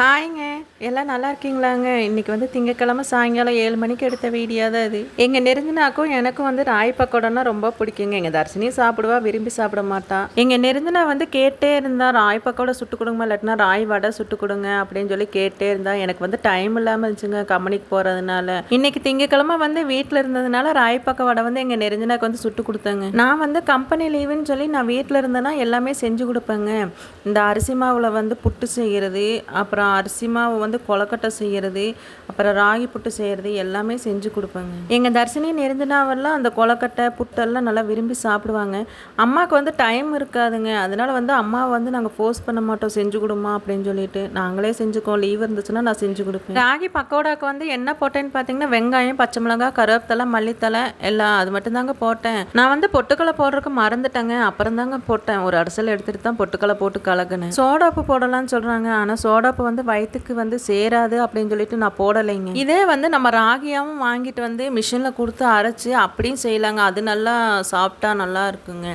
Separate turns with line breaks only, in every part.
ஹாய்ங்க. எல்லாம் நல்லா இருக்கீங்களாங்க? இன்றைக்கி வந்து திங்கக்கிழமை சாயங்காலம் 7 மணிக்கு எடுத்த வீடியோ தான் அது. எங்கள் நெருஞ்சினாக்கும் எனக்கும் வந்து ராய் பக்கோடானா ரொம்ப பிடிக்குங்க. எங்கள் தர்ஷினியும் சாப்பிடுவா, விரும்பி சாப்பிட மாட்டா. எங்கள் நெருஞ்சினா வந்து கேட்டே இருந்தா, ராய் பக்கோடா சுட்டு கொடுங்கம்மா, இல்லாட்டினா ராய் வடை சுட்டு கொடுங்க அப்படின்னு சொல்லி கேட்டே இருந்தா. எனக்கு வந்து டைம் இல்லாமல் இருந்துச்சுங்க கம்பெனிக்கு போகிறதுனால. இன்றைக்கி திங்கக்கிழமை வந்து வீட்டில் இருந்ததுனால ராய் பக்க வடை வந்து எங்கள் நெருஞ்சினாக்கு வந்து சுட்டு கொடுத்தாங்க. நான் வந்து கம்பெனி லீவுன்னு சொல்லி நான் வீட்டில் இருந்தேன்னா எல்லாமே செஞ்சு கொடுப்பேங்க. இந்த அரிசி மாவில் வந்து புட்டு செய்கிறது, அப்புறம் அரிசி மாவு வந்து கொலக்கட்டை செய்கிறது, அப்புறம் ராகி புட்டு செய்கிறது எல்லாமே செஞ்சு கொடுப்பேங்க. எங்கள் தர்ஷினி நெருந்தினாவெல்லாம் அந்த கொலக்கட்டை புட்டெல்லாம் நல்லா விரும்பி சாப்பிடுவாங்க. அம்மாவுக்கு வந்து டைம் இருக்காதுங்க, அதனால் வந்து அம்மாவை வந்து நாங்கள் ஃபோர்ஸ் பண்ண மாட்டோம் செஞ்சு கொடுமா அப்படின்னு சொல்லிட்டு நாங்களே செஞ்சுக்கோம். லீவ் இருந்துச்சுன்னா நான் செஞ்சு கொடுப்பேன். ராகி பக்கோடாவுக்கு வந்து என்ன போட்டேன்னு பார்த்தீங்கன்னா வெங்காயம், பச்சை மிளகாய், கருவேப்பிலை, மல்லித்தலை எல்லாம் அது மட்டும்தாங்க போட்டேன். நான் வந்து பொட்டுக்கலை போடுறதுக்கு மறந்துட்டேங்க, அப்புறம் தாங்க போட்டேன். ஒரு அரிசல் எடுத்துகிட்டு தான் பொட்டுக்கலை போட்டு கலக்குனேன். சோடாப்பு போடலான்னு சொல்கிறாங்க, ஆனால் சோடாப்பு வந்து வயிற்றுக்கு வந்து சேராது அப்படின்னு சொல்லிட்டு நான் போடலைங்க. இதே வந்து நம்ம ராகியாவும் வாங்கிட்டு வந்து மிஷினில் கொடுத்து அரைச்சி அப்படியும் செய்யலாங்க. அது நல்லா சாப்பிட்டா நல்லா இருக்குங்க.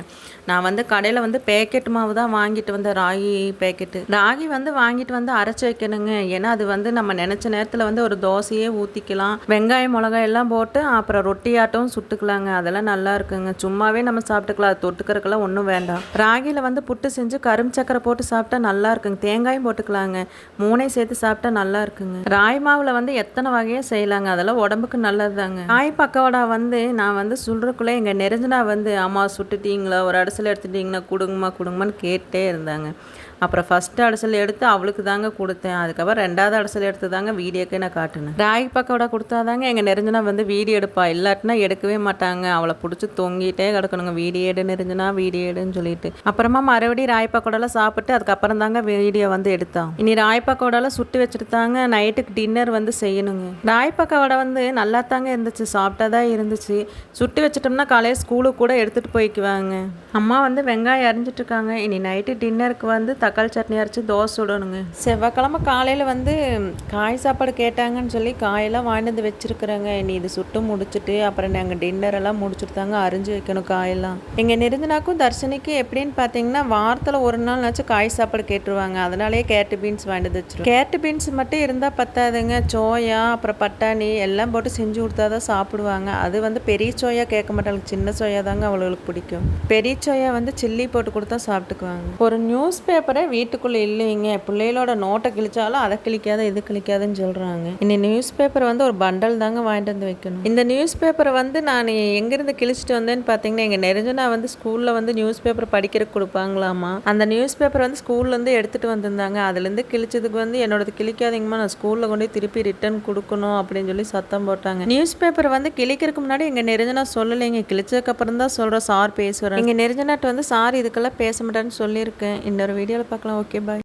நான் வந்து கடையில் வந்து பேக்கெட் மாவு தான் வாங்கிட்டு வந்தேன், ராகி பேக்கெட்டு. ராகி வந்து வாங்கிட்டு வந்து அரைச்சி வைக்கணுங்க. ஏன்னா அது வந்து நம்ம நினச்ச நேரத்தில் வந்து ஒரு தோசையே ஊற்றிக்கலாம். வெங்காயம் மிளகாய் எல்லாம் போட்டு அப்புறம் ரொட்டியாட்டம் சுட்டுக்கலாங்க. அதெல்லாம் நல்லா இருக்குங்க. சும்மாவே நம்ம சாப்பிட்டுக்கலாம், அது தொட்டுக்கிறதுக்கெல்லாம் ஒன்றும் வேண்டாம். ராகியில் வந்து புட்டு செஞ்சு கரும்பு சக்கரை போட்டு சாப்பிட்டா நல்லா இருக்குங்க. தேங்காயும் போட்டுக்கலாங்க. மூணையும் சேர்த்து சாப்பிட்டா நல்லா இருக்குங்க. ராய் மாவில் வந்து எத்தனை வகையாக செய்யலாங்க, அதெல்லாம் உடம்புக்கு நல்லது தாங்க. ராய் பக்கோடா வந்து நான் வந்து சொல்கிறக்குள்ளே எங்கள் நெருஞ்சினா வந்து அம்மா சுட்டுட்டீங்களா, ஒரு அரிசியில் எடுத்துட்டிங்கன்னா கொடுங்கம்மான்னு கேட்டே இருந்தாங்க. அப்புறம் ஃபஸ்ட்டு அரிசல் எடுத்து அவளுக்கு தாங்க கொடுத்தேன். அதுக்கப்புறம் 2வது அரிசல் எடுத்து தாங்க வீடியோக்கே நான் காட்டினேன். ராகி பக்கோடா கொடுத்தா தாங்க எங்கள் நெருஞ்சினா வந்து வீடியோ எடுப்பா, இல்லாட்டினா எடுக்கவே மாட்டாங்க. அவளை பிடிச்சி தொங்கிட்டே கிடக்கணுங்க, வீடியோ எடு நெருஞ்சினா வீடியோ எடுன்னு சொல்லிட்டு. அப்புறமா மறுபடியும் ராய் பக்கோடாலாம் சாப்பிட்டு அதுக்கப்புறம் தாங்க வீடியோ வந்து எடுத்தான். இனி ராய் பக்கோடாலாம் சுட்டு வச்சுட்டு தாங்க நைட்டுக்கு டின்னர் வந்து செய்யணுங்க. ராய் பக்கோடா வந்து நல்லா தாங்க இருந்துச்சு, சாப்பிட்டா தான் இருந்துச்சு. சுட்டு வச்சிட்டோம்னா காலையில் ஸ்கூலுக்கு கூட எடுத்துகிட்டு போய்க்குவாங்க. அம்மா வந்து வெங்காயம் அரிஞ்சிட்டு இருக்காங்க. இனி நைட்டு டின்னருக்கு வந்து தக்காளி சட்னி அரைச்சி தோசை சுடணுங்க. செவ்வாய்க்கிழமை காலையில் வந்து காய் சாப்பாடு கேட்டாங்கன்னு சொல்லி காயெல்லாம் வாங்கிட்டு வந்து வச்சுருக்குறேங்க. இனி இது சுட்டு முடிச்சுட்டு அப்புறம் நாங்கள் டின்னரெல்லாம் முடிச்சுட்டு தாங்க அரிஞ்சு வைக்கணும் காயெல்லாம். எங்கள் நெருஞ்சினாக்கும் தர்ஷினிக்கும் எப்படின்னு பார்த்தீங்கன்னா வாரத்தில் ஒரு நாள்னாச்சும் காய் சாப்பாடு கேட்டுருவாங்க. அதனாலேயே கேரட்டு பீன்ஸ் வாங்கிட்டு வச்சுருவோம். கேரட்டு பீன்ஸ் மட்டும் இருந்தால் பத்தாதுங்க, சோயா அப்புறம் பட்டாணி எல்லாம் போட்டு செஞ்சு கொடுத்தா தான் சாப்பிடுவாங்க. அது வந்து பெரிய சோயா கேட்க மாட்டாங்க, சின்ன சோயா தாங்க அவளுக்கு பிடிக்கும். பெரிய சோயா வந்து சில்லி போட்டு கொடுத்தா சாப்பிட்டுக்குவாங்க. ஒரு நியூஸ் பேப்பர் வீட்டுக்குள்ளே இல்லைங்க, பிள்ளைகளோட நோட்டை கிழிச்சாலும் அதை கிழிக்காத இது கிழிக்காதுன்னு சொல்கிறாங்க. இந்த நியூஸ் பேப்பர் வந்து ஒரு பண்டல் தாங்க வாங்கிட்டு வந்து வைக்கணும். இந்த நியூஸ் பேப்பரை வந்து நான் எங்கேருந்து கிழிச்சிட்டு வந்தேன்னு பார்த்தீங்கன்னா எங்கள் நெருஞ்சினா வந்து ஸ்கூலில் வந்து நியூஸ் பேப்பர் படிக்கிறதுக்கு கொடுப்பாங்களாமா. அந்த நியூஸ் பேப்பர் வந்து ஸ்கூல்லேருந்து எடுத்துகிட்டு வந்திருந்தாங்க. அதுலேருந்து கிழிச்சதுக்கு வந்து என்னோடது கிழிக்காதீங்கம்மா, நான் ஸ்கூலில் கொண்டு திருப்பி ரிட்டர்ன் கொடுக்கணும் அப்படின்னு சொல்லி சத்தம் போட்டாங்க. நியூஸ் பேப்பர் வந்து கிழிக்கிறதுக்கு முன்னாடி எங்கள் நெருஞ்சினா சொல்லலைங்க, கிழிச்சதுக்கப்புறம் தான் சொல்கிறேன் சார் பேசுகிறேன். எங்கள் நெருஞ்சினாட்டு வந்து சார் இதுக்கெல்லாம் பேச மாட்டேன்னு சொல்லியிருக்கேன். இன்னொரு வீடியோவில் பார்க்கலாம். ஓகே, பாய்.